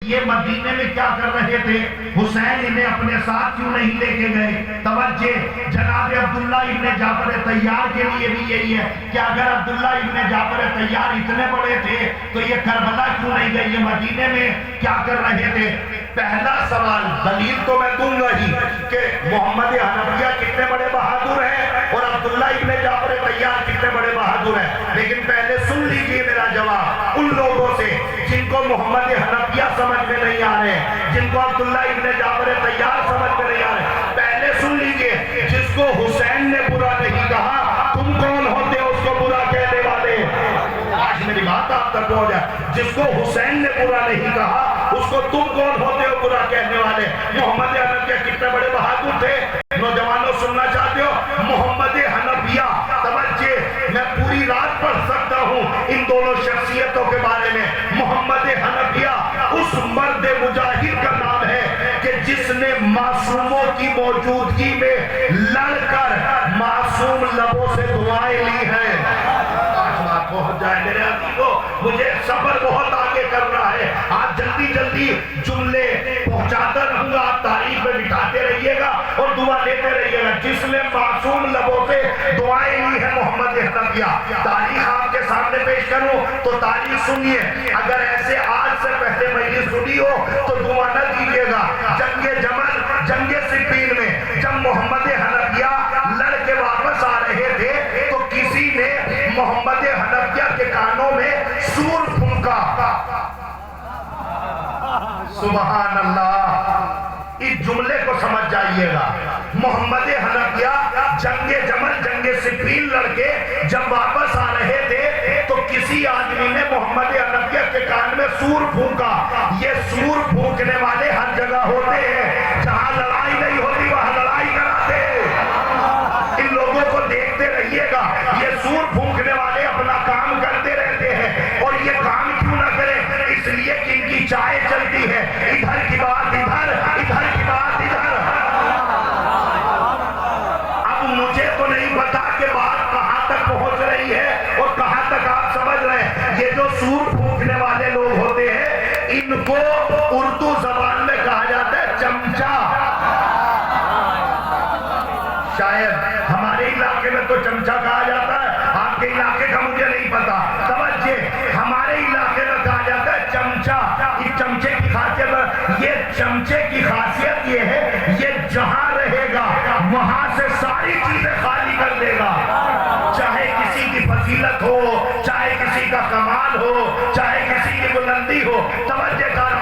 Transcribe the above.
یہ مدینے میں کیا کر رہے تھے؟ حسین انہیں اپنے ساتھ کیوں نہیں لے کے گئے؟ توجہ، جناب عبداللہ ابن جعفر طیار کے لیے بھی یہی ہے کہ اگر عبداللہ ابن جعفر طیار اتنے بڑے تھے تو یہ کربلا کیوں نہیں گئے؟ یہ مدینے میں کیا کر رہے تھے؟ پہلا سوال، دلیل تو میں دوں گا ہی کہ محمد حنفیہ کتنے بڑے بہادر ہیں اور عبداللہ ابن جعفر طیار کتنے بڑے بہادر ہیں، لیکن پہلے سن لیجئے میرا جواب ان لوگوں سے جن کو محمد حنفیہ سمجھ میں نہیں آ رہے ہیں، جن کو عبداللہ ابن جعفر طیار سمجھ میں نہیں آ رہے ہیں۔ پہلے سن لیجئے، جس کو حسین نے برا نہیں کہا، تم کون ہوتے ہو اس کو برا کہنے والے؟ آج میری بات آپ تک پہنچ جائے، جس کو حسین نے برا نہیں کہا اس کو تم کون ہوتے ہو برا کہنے والے؟ محمد حنفیہ کتنے بڑے بہادر تھے؟ نوجوانوں سننا چاہتے ہو؟ محمد حنفیہ، توجہ، میں پوری رات پڑھ سکتا ہوں ان دونوں شخصیتوں کے بارے میں۔ محمد حنفیہ اس مرد مجاہد کا نام ہے کہ جس نے معصوموں کی موجودگی میں لڑ کر معصوم لبوں سے دعائیں لی ہیں۔ پہنچ جائے میرے عزیزو، مجھے سفر بہت آگے کرنا ہے، آپ جلدی جلدی جملے پہنچاتا رہوں گا، آپ تاریخ میں بٹھاتے رہیے گا اور دعا لیتے رہیے گا۔ جس نے معصوم لبوں سے دعائیں لی ہیں محمد حنفیہ، تاریخ آپ کے سامنے پیش کروں تو تاریخ سنیے، اگر ایسے آج سے پہلے مجلس سنی ہو تو دعا نہ دیجیے گا۔ جنگ جمل، جنگ صفین میں جب محمد حنفیہ لڑ کے واپس آ رہے تھے تو کسی نے محمد حنفیہ کے کانوں میں سور پھونکا۔ سبحان اللہ، اس جملے کو سمجھ جائیے گا۔ محمد حنفیہ جنگ جمل، جنگ صفین لڑ کے جب واپس آ رہے تھے تو کسی آدمی نے محمد حنفیہ کے کان میں سور پھونکا۔ یہ سور پھونکنے والے ہر جگہ ہوتے ہیں، جہاں لڑائی نہیں ہوتی وہاں لڑائی کراتے ہیں۔ ان لوگوں کو دیکھتے رہیے گا، یہ سور پھونکنے والے اپنا کام کرتے رہتے ہیں، اور یہ کام کیوں نہ کریں؟ اس لیے کہ ان کی چائے چلتی ہے، ادھر کی بات ادھر، ادھر کی بات ادھر۔ اب مجھے تو نہیں پتا کہ بات کہاں تک پہنچ رہی ہے اور کہاں تک آپ سمجھ رہے ہیں۔ یہ جو سور پھونکنے والے لوگ ہوتے ہیں ان کو اردو زبان میں کہا جاتا ہے چمچا۔ شاید ہمارے علاقے میں تو چمچا کہا جاتا ہے، آپ کے علاقے کا مجھے نہیں پتا۔ توجہ، ہمارے علاقے میں کہا جاتا ہے چمچا۔ اس چمچے کی خاصیت، یہ چمچے کی خاصیت یہ ہے، یہ جہاں رہے گا وہاں سے ساری چیزیں خالی کر دے گا، چاہے کسی کی فضیلت ہو، چاہے کسی کا کمال ہو، چاہے کسی کی بلندی ہو۔ توجہ